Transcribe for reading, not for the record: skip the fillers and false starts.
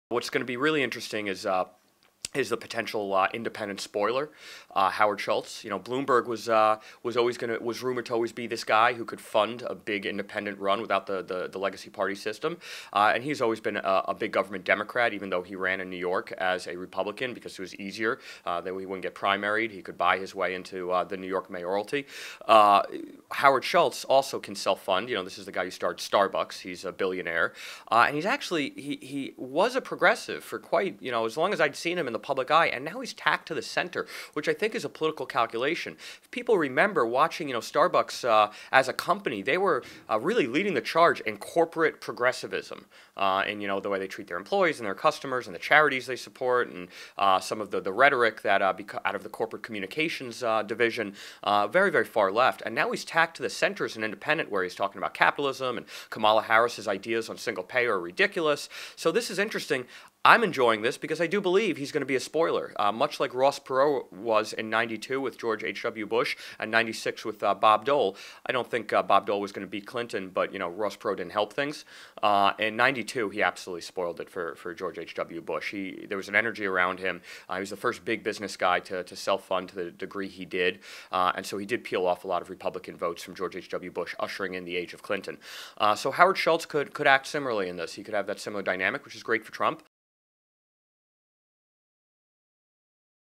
What's going to be really interesting is the potential independent spoiler, Howard Schultz. You know, Bloomberg was rumored to always be this guy who could fund a big independent run without the legacy party system, and he's always been a big government Democrat, even though he ran in New York as a Republican because it was easier. That he wouldn't get primaried. He could buy his way into the New York mayoralty. Howard Schultz also can self-fund. You know, this is the guy who started Starbucks. He's a billionaire, and he's actually he was a progressive for quite, you know, as long as I'd seen him in the public eye, and now he's tacked to the center, which I think is a political calculation. If people remember watching, you know, Starbucks as a company, they were really leading the charge in corporate progressivism, and you know, the way they treat their employees and their customers and the charities they support, and some of the rhetoric that out of the corporate communications division, very, very far left. And now he's tacked to the center as an independent, where he's talking about capitalism, and Kamala Harris's ideas on single payer are ridiculous. So this is interesting. I'm enjoying this because I do believe he's going to be a spoiler, much like Ross Perot was in '92 with George H.W. Bush and '96 with Bob Dole. I don't think Bob Dole was going to beat Clinton, but you know, Ross Perot didn't help things. In '92, he absolutely spoiled it for George H.W. Bush. There was an energy around him. He was the first big business guy to self-fund to the degree he did, and so he did peel off a lot of Republican votes from George H.W. Bush, ushering in the age of Clinton. So Howard Schultz could act similarly in this. He could have that similar dynamic, which is great for Trump.